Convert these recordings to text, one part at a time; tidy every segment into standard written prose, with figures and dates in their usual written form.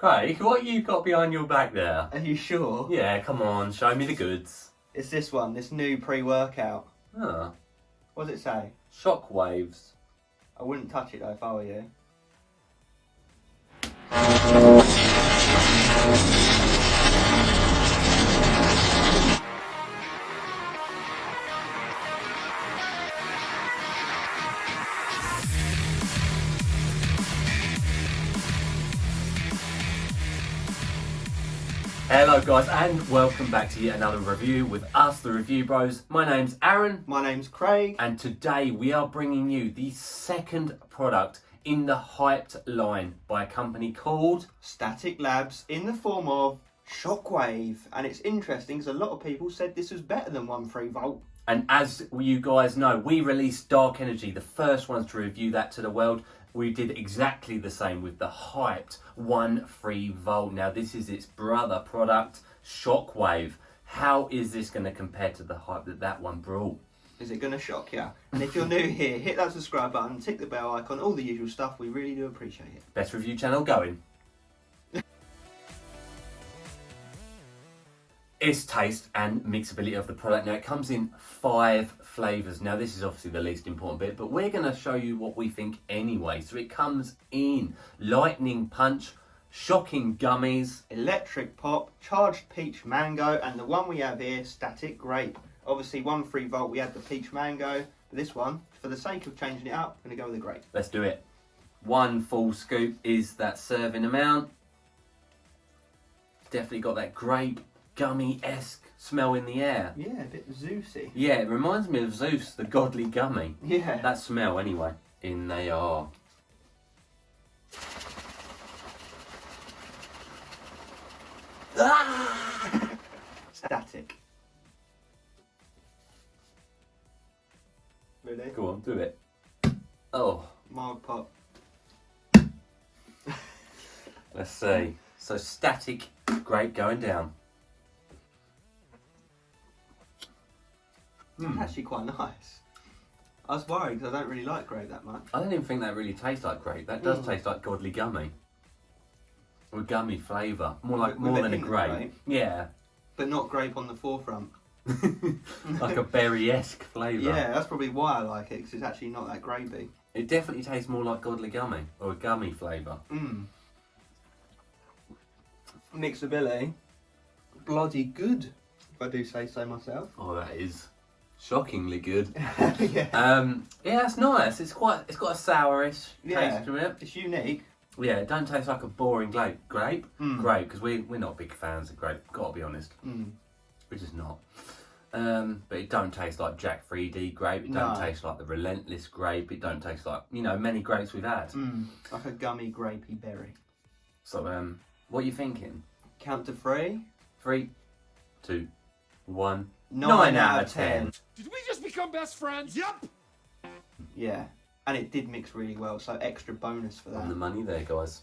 Craig, what you got behind your back there? Are you sure? Yeah, come on, show me the goods. It's this one, this new pre-workout. Huh. What does it say? Shockwaves. I wouldn't touch it though if I were you. Hello guys, and welcome back to yet another review with us, the Review Bros. My name's Aaron. My name's Craig. And today we are bringing you the second product in the hyped line by a company called Static LABZ, in the form of Shockwave. And it's interesting because a lot of people said this was better than 1.3 volt. And as you guys know, we released Dark Energy, the first ones to review that to the world. We did exactly the same with the hyped 1.3 volt. Now this is its brother product, Shockwave. How is this going to compare to the hype that one brought? Is it going to shock you? And if you're new here, hit that subscribe button, tick the bell icon, all the usual stuff. We really do appreciate it. Best review channel going. It's taste and mixability of the product. Now it comes in 5 flavours. Now this is obviously the least important bit, but we're going to show you what we think anyway. So it comes in lightning punch, shocking gummies, electric pop, charged peach mango, and the one we have here, static grape. Obviously 1.3 volt we had the peach mango, but this one, for the sake of changing it up, I'm going to go with the grape. Let's do it. 1 full scoop is that serving amount. Definitely got that grape gummy-esque smell in the air. Yeah, a bit Zeusy. Yeah, it reminds me of Zeus, the godly gummy. Yeah. That smell anyway. In they are. Ah! Static. Ready? Go on, do it. Oh. Mild pop. Let's see. So static grape going down. Actually quite nice. I was worried because I don't really like grape that much. I don't even think that really tastes like grape. That does taste like godly gummy. Or gummy flavour. More than a grape. Yeah. But not grape on the forefront. Like a berry-esque flavour. Yeah, that's probably why I like it, because it's actually not that grapey. It definitely tastes more like godly gummy, or a gummy flavour. Mixability. Bloody good, if I do say so myself. Oh, that is shockingly good. Yeah. Yeah, it's nice. It's got a sourish taste to it. It's unique. Yeah, it don't taste like a boring grape. Grape, because we're not big fans of grape. Gotta be honest. We're just not. But it don't taste like Jack 3D grape. It don't taste like the Relentless grape. It don't taste like many grapes we've had. Like a gummy grapey berry. So what are you thinking? Count to 3. 3, 2, 1. 9 out of 10. Did we just become best friends? Yup. Yeah, and it did mix really well, so extra bonus for that. On the money there, guys.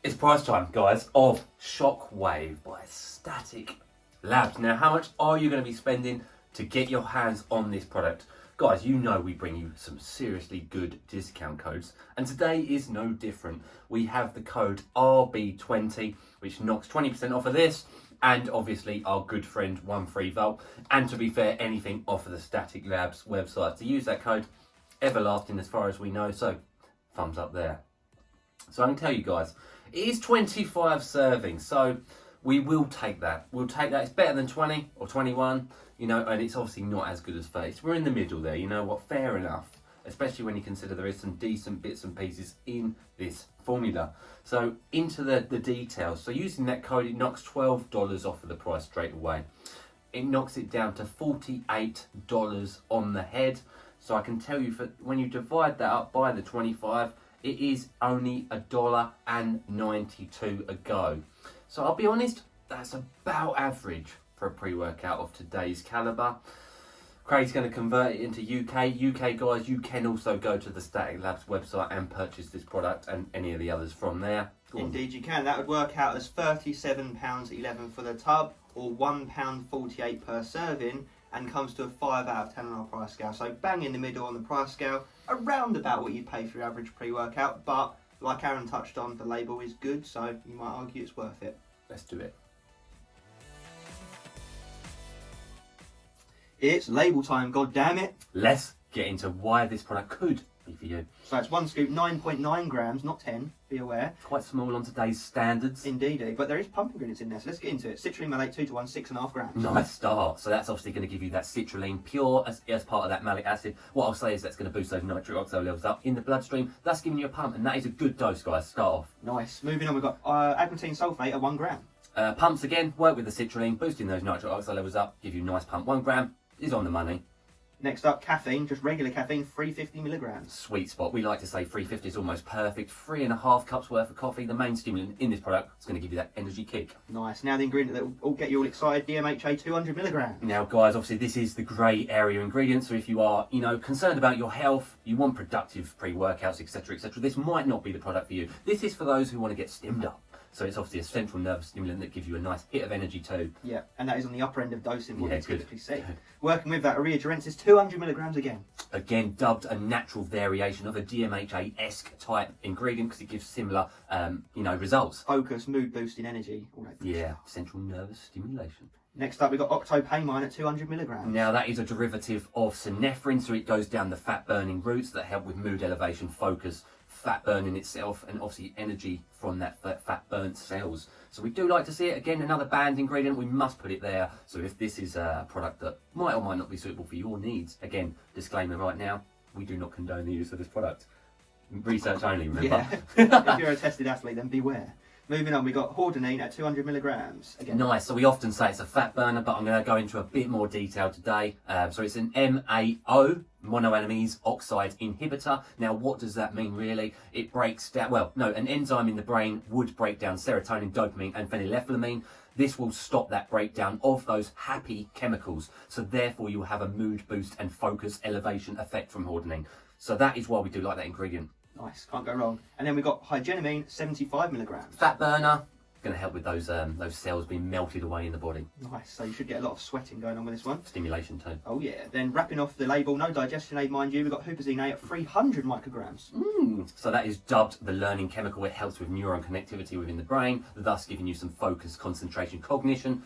It's price time, guys, of Shockwave by Static LABZ. Now, how much are you going to be spending to get your hands on this product? Guys, you know we bring you some seriously good discount codes, and today is no different. We have the code RB20, which knocks 20% off of this, and obviously our good friend 1.3 volt, and to be fair, anything off of the Static LABZ website. To use that code, everlasting as far as we know, so thumbs up there. So I can tell you guys, it is 25 servings, so we will take that. We'll take that. It's better than 20 or 21, and it's obviously not as good as 30. We're in the middle there, you know what? Fair enough, especially when you consider there is some decent bits and pieces in this formula. So into the details. So using that code, it knocks $12 off of the price straight away. It knocks it down to $48 on the head. So I can tell you, when you divide that up by the 25, it is only $1.92 a go. So I'll be honest, that's about average for a pre-workout of today's calibre. Craig's going to convert it into UK. UK guys, you can also go to the Static LABZ website and purchase this product and any of the others from there. Indeed you can. That would work out as £37.11 for the tub, or £1.48 per serving, and comes to a 5 out of 10 on our price scale. So bang in the middle on the price scale. around about what you'd pay for your average pre-workout, but like Aaron touched on, the label is good, so you might argue it's worth it. Let's do it. It's label time, god damn it. Let's get into why this product could be for you. So it's one scoop, 9.9 grams, not 10, be aware. Quite small on today's standards. Indeedy, but there is pump ingredients in there, so let's get into it. Citrulline malate 2 to 1, 6.5 grams. Nice start. So that's obviously going to give you that citrulline pure as part of that malic acid. What I'll say is that's going to boost those nitric oxide levels up in the bloodstream. That's giving you a pump, and that is a good dose, guys. Start off. Nice. Moving on, we've got agmatine sulfate at 1 gram. Pumps again, work with the citrulline, boosting those nitric oxide levels up, give you a nice pump. 1 gram is on the money. Next up, caffeine, just regular caffeine, 350 milligrams. Sweet spot. We like to say 350 is almost perfect. 3.5 cups worth of coffee. The main stimulant in this product is going to give you that energy kick. Nice. Now the ingredient that will get you all excited, DMHA 200 milligrams. Now, guys, obviously this is the grey area ingredient. So if you are, concerned about your health, you want productive pre-workouts, etc., etc., this might not be the product for you. This is for those who want to get stimmed up. So it's obviously a central nervous stimulant that gives you a nice hit of energy too. Yeah, and that is on the upper end of dosing, what Yeah, we typically see. Good. Working with that, Urea Gerensis, 200 milligrams again. Again, dubbed a natural variation of a DMHA-esque type ingredient because it gives similar, results. Focus, mood boosting, energy, all that good Yeah, stuff. central nervous stimulation. Next up, we've got octopamine at 200 milligrams. Now that is a derivative of synephrine, so it goes down the fat burning routes that help with mood elevation, focus, fat burning itself, and obviously energy from that fat burnt cells. So we do like to see it. Again, another banned ingredient, we must put it there. So if this is a product that might or might not be suitable for your needs, again, disclaimer right now, we do not condone the use of this product. Research only, remember? Yeah. If you're a tested athlete, then beware. Moving on, we've got hordenine at 200 milligrams. Again. Nice. So we often say it's a fat burner, but I'm going to go into a bit more detail today. So it's an MAO, monoamines oxide inhibitor. Now, what does that mean really? It breaks down, an enzyme in the brain would break down serotonin, dopamine, and phenylethylamine. This will stop that breakdown of those happy chemicals. So therefore, you'll have a mood boost and focus elevation effect from hordenine. So that is why we do like that ingredient. Nice, can't go wrong. And then we've got hygenamine, 75 milligrams. Fat burner, going to help with those cells being melted away in the body. Nice, so you should get a lot of sweating going on with this one. Stimulation too. Oh yeah, then wrapping off the label, no digestion aid mind you, we've got huperzine A at 300 micrograms. So that is dubbed the learning chemical. It helps with neuron connectivity within the brain, thus giving you some focus, concentration, cognition.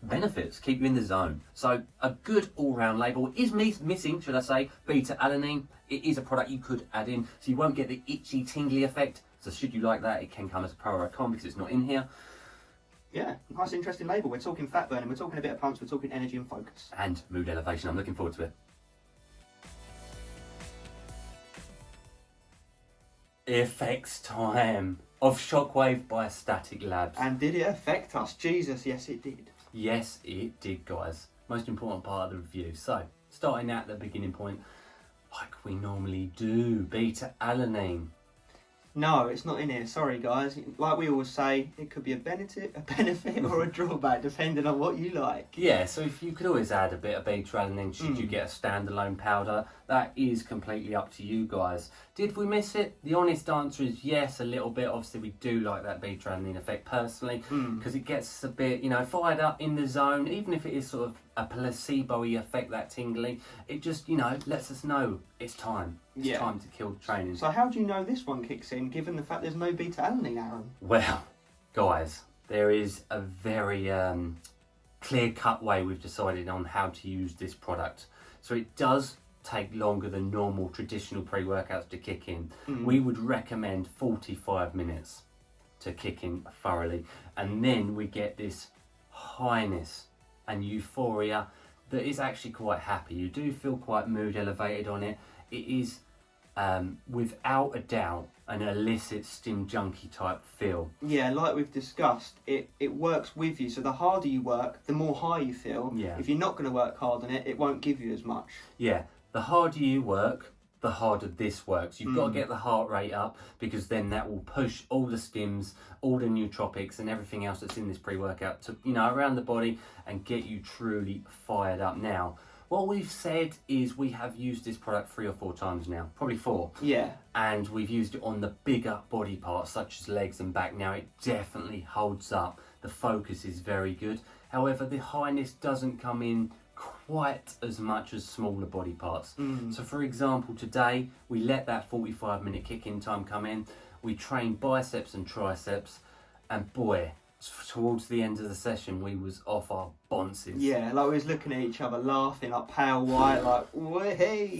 Benefits, keep you in the zone. So a good all-round label. Is missing, should I say, beta-alanine. It is a product you could add in, so you won't get the itchy, tingly effect. So should you like that, it can come as a pro or a con because it's not in here. Yeah, nice interesting label. We're talking fat burning, we're talking a bit of pumps, we're talking energy and focus. And mood elevation. I'm looking forward to it. Effects time of Shockwave by Static Labz. And did it affect us? Jesus, yes it did. Yes, it did, guys. Most important part of the review. So, starting at the beginning point, like we normally do, beta-alanine. No, it's not in here. Sorry, guys. Like we always say, it could be a benefit or a drawback, depending on what you like. Yeah, so if you could always add a bit of beta-alanine should you get a standalone powder, that is completely up to you guys. Did we miss it? The honest answer is yes, a little bit. Obviously, we do like that beta-alanine effect personally, because it gets us a bit, fired up in the zone, even if it is sort of a placebo-y effect, that tingly. It just, lets us know it's time. It's time to kill training. So how do you know this one kicks in, given the fact there's no beta-alanine, Aaron? Well, guys, there is a very clear-cut way we've decided on how to use this product. So it does take longer than normal traditional pre-workouts to kick in. We would recommend 45 minutes to kick in thoroughly. And then we get this highness and euphoria that is actually quite happy. You do feel quite mood elevated on it. It is without a doubt an illicit stim junkie type feel. Yeah, like we've discussed, it works with you. So the harder you work, the more high you feel. Yeah. If you're not going to work hard on it, it won't give you as much. Yeah, the harder you work, the harder this works. You've got to get the heart rate up, because then that will push all the stims, all the nootropics and everything else that's in this pre-workout to, around the body and get you truly fired up. Now, what we've said is we have used this product 3 or 4 times now, probably 4. Yeah. And we've used it on the bigger body parts such as legs and back. Now it definitely holds up. The focus is very good. However, the highness doesn't come in quite as much as smaller body parts. So for example, today we let that 45-minute kick-in time come in. We trained biceps and triceps, and boy, towards the end of the session, we was off our bonces. Yeah, like we was looking at each other, laughing, like pale white, like, hey.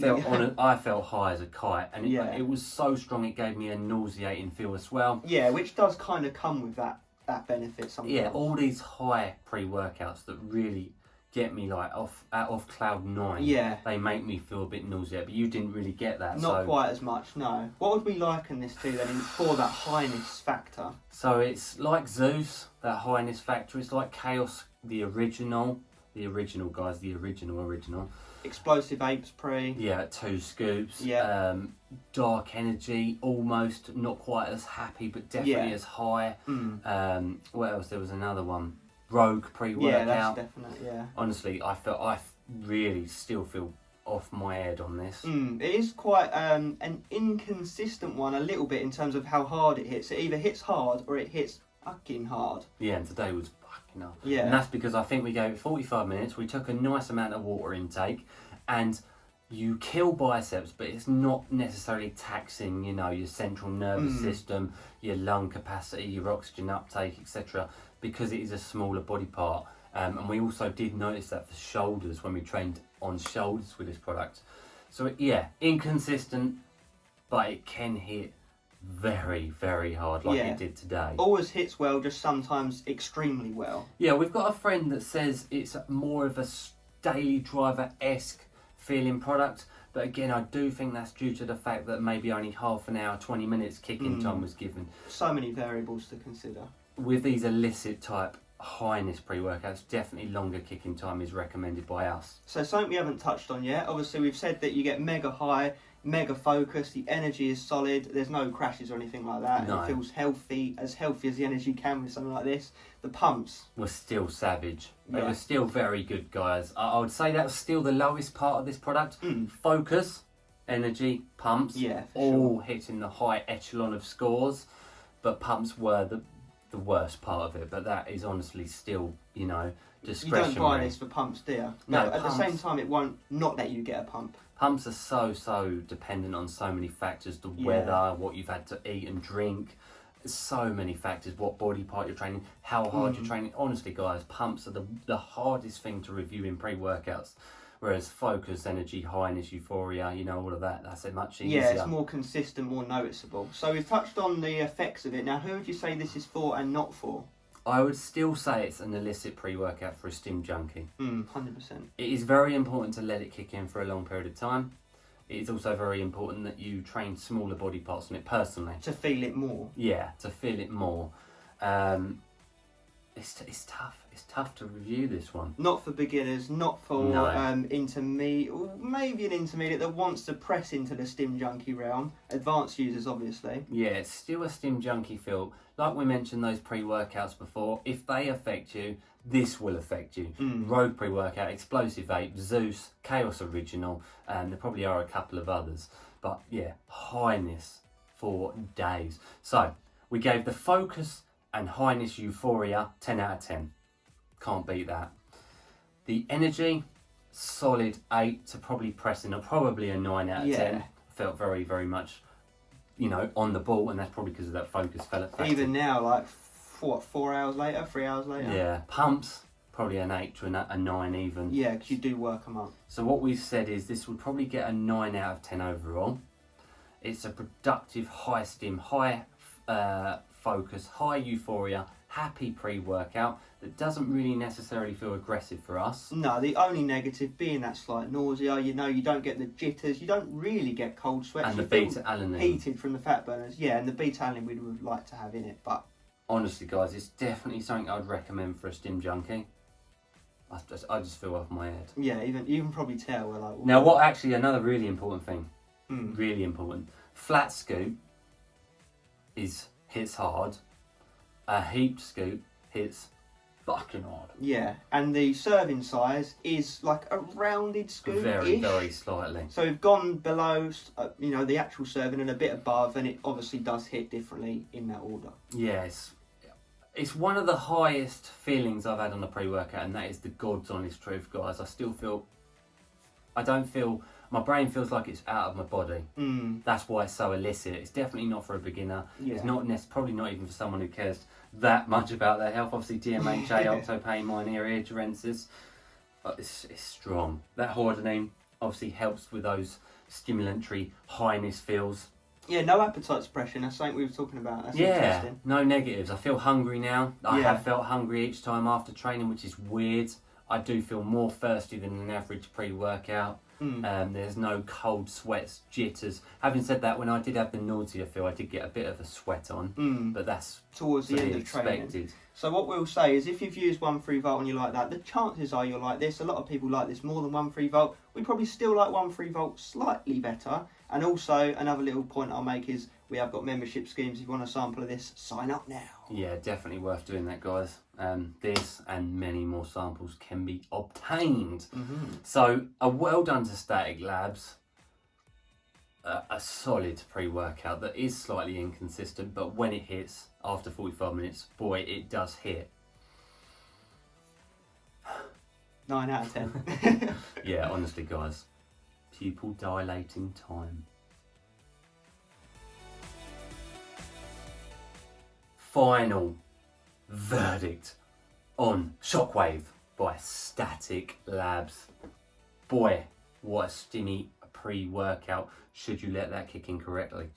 I felt high as a kite, and it was so strong it gave me a nauseating feel as well. Yeah, which does kind of come with that benefit sometimes. Yeah, all these high pre-workouts that really get me like off cloud 9. Yeah. They make me feel a bit nauseated, but you didn't really get that. Not quite as much, no. What would we liken this to then for that highness factor? So it's like Zeus, that highness factor. It's like Chaos, the original guys, the original. Explosive Apes pre. Yeah, 2 scoops. Yeah. Dark Energy, almost not quite as happy, but definitely as high. What else? There was another one. Rogue pre-workout. Yeah, that's definite, yeah. Honestly, I really still feel off my head on this. It is quite an inconsistent one a little bit in terms of how hard it hits. It either hits hard or it hits fucking hard. Yeah, and today was fucking hard. Yeah. And that's because I think we gave it 45 minutes, we took a nice amount of water intake, and you kill biceps, but it's not necessarily taxing, you know, your central nervous system, your lung capacity, your oxygen uptake, etc., because it is a smaller body part. And we also did notice that for shoulders when we trained on shoulders with this product. So yeah, inconsistent, but it can hit very, very hard like it did today. Always hits well, just sometimes extremely well. Yeah, we've got a friend that says it's more of a daily driver-esque feeling product, but again, I do think that's due to the fact that maybe only half an hour, 20 minutes kick-in time was given. So many variables to consider. With these illicit type highness pre-workouts, definitely longer kick-in time is recommended by us. So something we haven't touched on yet, obviously we've said that you get mega high, mega focus, the energy is solid, there's no crashes or anything like that. No. It feels healthy as the energy can with something like this. The pumps were still savage. They Yeah. were still very good, guys. I would say that was still the lowest part of this product. Focus, energy, pumps, Yeah, for all hitting the high echelon of scores, but pumps were the worst part of it. But that is honestly still, you know, discretionary. You don't buy this for pumps, do you? No, But at pumps. the same time, it won't not let you get a pump. Pumps are so dependent on so many factors, the weather, what you've had to eat and drink, so many factors, what body part you're training, how hard you're training. Honestly, guys, pumps are the hardest thing to review in pre-workouts, whereas focus, energy, highness, euphoria, you know, all of that, that's a much easier. Yeah, it's more consistent, more noticeable. So we've touched on the effects of it. Now, who would you say this is for and not for? I would still say it's an illicit pre-workout for a stim junkie. 100%. It is very important to let it kick in for a long period of time. It is also very important that you train smaller body parts on it personally. To feel it more. Yeah, to feel it more. It's tough. It's tough to review this one. Not for beginners, not for No. intermediate, or maybe an intermediate that wants to press into the stim junkie realm. Advanced users, obviously. Yeah, it's still a stim junkie feel. Like we mentioned those pre-workouts before, if they affect you, this will affect you. Rogue pre-workout, Explosive Ape, Zeus, Chaos Original, and there probably are a couple of others. But yeah, highness for days. So, we gave the focus and highness euphoria 10 out of 10. Can't beat that. The energy, solid 8 to probably pressing, or probably a 9 out of 10. Felt very, very much, you know, on the ball, and that's probably because of that focus factor. Even now, like, 4 hours later, 3 hours later? Yeah, pumps, probably an 8 to a 9 even. Yeah, because you do work them up. So what we've said is this would probably get a 9 out of 10 overall. It's a productive, high stim, high focus, high euphoria, happy pre-workout that doesn't really necessarily feel aggressive for us. No, the only negative being that slight nausea. You know, you don't get the jitters. You don't really get cold sweats. And the You feel beta-alanine. heated from the fat burners. Yeah, and the beta-alanine we would like to have in it, but Honestly, guys, it's definitely something I'd recommend for a stim junkie. I just feel off my head. yeah, even you can probably tell we're like. Now, what actually another really important thing, Mm. really important, flat scoop hits hard. A heaped scoop hits fucking hard. Yeah, and the serving size is like a rounded scoop. Very, very slightly. So we've gone below, you know, the actual serving and a bit above, and it obviously does hit differently in that order. Yes, It's one of the highest feelings I've had on a pre-workout, and that is the God's honest truth, guys. I don't feel, my brain feels like it's out of my body. That's why it's so illicit. It's definitely not for a beginner. Yeah. It's not probably not even for someone who cares that much about their health. Obviously DMHA, octopane, minor adherences. But it's strong. That hordenine obviously helps with those stimulatory highness feels. Yeah, no appetite suppression. That's something we were talking about. That's Yeah, interesting. no negatives. I feel hungry now. I have felt hungry each time after training, which is weird. I do feel more thirsty than an average pre-workout. There's no cold sweats, jitters. Having said that, when I did have the nausea feel, I did get a bit of a sweat on, but that's towards the end of expected. training. So what we'll say is, if you've used 1 volt and you like that, the chances are you'll like this. A lot of people like this more than 1 volt. We probably still like 1 volt slightly better. And also, another little point I'll make is, we have got membership schemes. If you want a sample of this, sign up now. Yeah, definitely worth doing that, guys. This and many more samples can be obtained. So, a well done to Static Labs. A solid pre-workout that is slightly inconsistent, but when it hits after 45 minutes, boy, it does hit. 9 out of 10. Yeah, honestly, guys. Pupil dilating time. Final verdict on Shockwave by Static Labz. Boy, what a stimmy pre-workout, should you let that kick in correctly.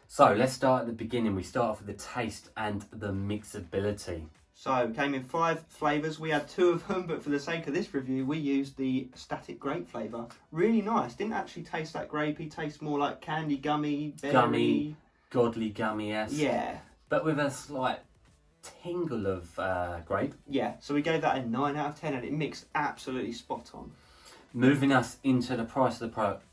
So let's start at the beginning. We start off with the taste and the mixability. So it came in 5 flavours. We had 2 of them, but for the sake of this review, we used the Static Grape flavour. Really nice. Didn't actually taste that grapey. Tastes more like candy, gummy, berry. Gummy, godly gummy-esque. Yeah. But with a slight tingle of grape. Yeah, so we gave that a 9 out of 10 and it mixed absolutely spot on. Moving us into the price of the product.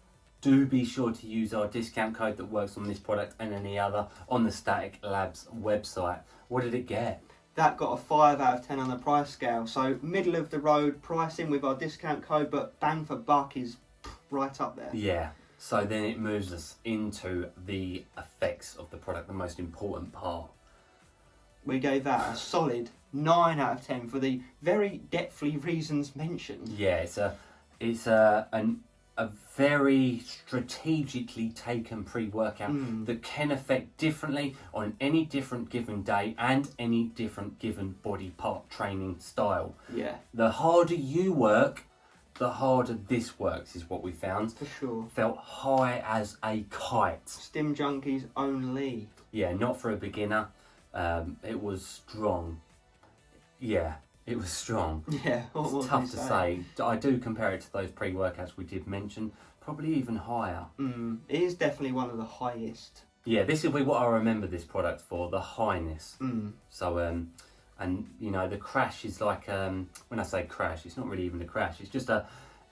Do be sure to use our discount code that works on this product and any other on the Static Labz website. What did it get? That got a 5 out of 10 on the price scale. So middle of the road pricing with our discount code, but bang for buck is right up there. Yeah. So then it moves us into the effects of the product, the most important part. We gave that a solid 9 out of 10 for the very depthly reasons mentioned. Yeah, it's a very strategically taken pre-workout that can affect differently on any different given day and any different given body part training style. Yeah. The harder you work, the harder this works, is what we found. For sure. Felt high as a kite. Stim junkies only. Yeah, not for a beginner. It was strong. Yeah, it was strong. Yeah, what It's tough to say. I do compare it to those pre-workouts we did mention, probably even higher. It is definitely one of the highest. Yeah, this will be what I remember this product for, the highness. So, and you know, the crash is like, when I say crash, it's not really even a crash. It's just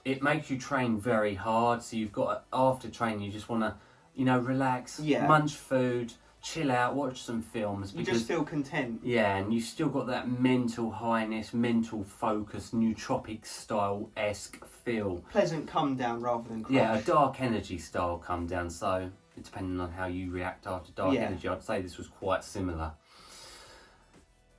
it makes you train very hard. So you've got, after training, you just want to, you know, relax, munch food, chill out, watch some films. You just feel content. Yeah, and you still got that mental highness, mental focus, nootropic style-esque feel. Pleasant come down rather than crash. Yeah, a dark energy style come down. So, depending on how you react after dark energy, I'd say this was quite similar.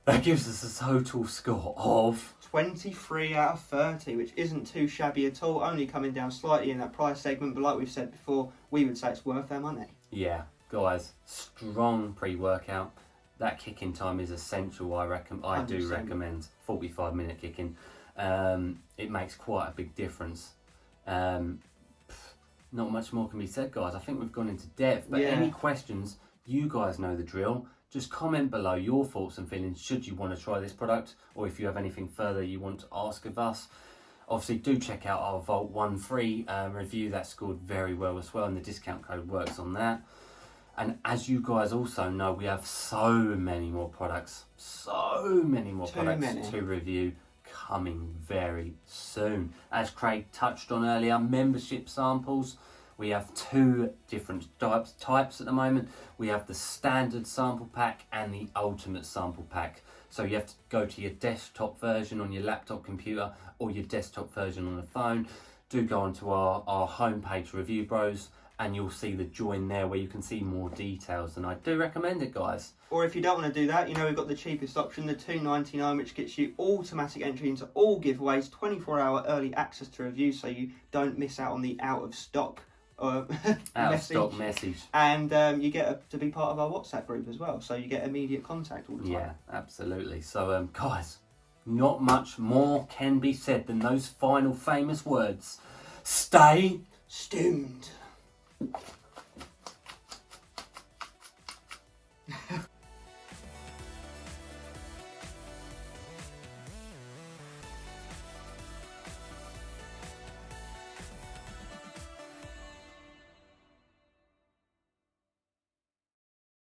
That gives us a total score of 23 out of 30, which isn't too shabby at all, only coming down slightly in that price segment, but like we've said before, we would say it's worth their money. Yeah, guys, strong pre-workout. That kick-in time is essential, I reckon. I do 100%. recommend 45-minute kick-in. It makes quite a big difference. Not much more can be said, guys. I think we've gone into depth, but any questions, you guys know the drill. Just comment below your thoughts and feelings should you want to try this product, or if you have anything further you want to ask of us. Obviously, do check out our Vault 1 free review. That scored very well as well, and the discount code works on that. And as you guys also know, we have so many more products, to review coming very soon. As Craig touched on earlier, membership samples. We have 2 different types at the moment. We have the standard sample pack and the ultimate sample pack. So you have to go to your desktop version on your laptop computer or your desktop version on the phone. Do go onto our homepage, Review Bros, and you'll see the join there where you can see more details, and I do recommend it, guys. Or if you don't want to do that, you know, we've got the cheapest option, the $2.99, which gets you automatic entry into all giveaways, 24-hour early access to reviews, so you don't miss out on the out of stock message. And you get to be part of our WhatsApp group as well, so you get immediate contact all the time. Yeah, absolutely. So, guys, not much more can be said than those final famous words. Stay stimmed.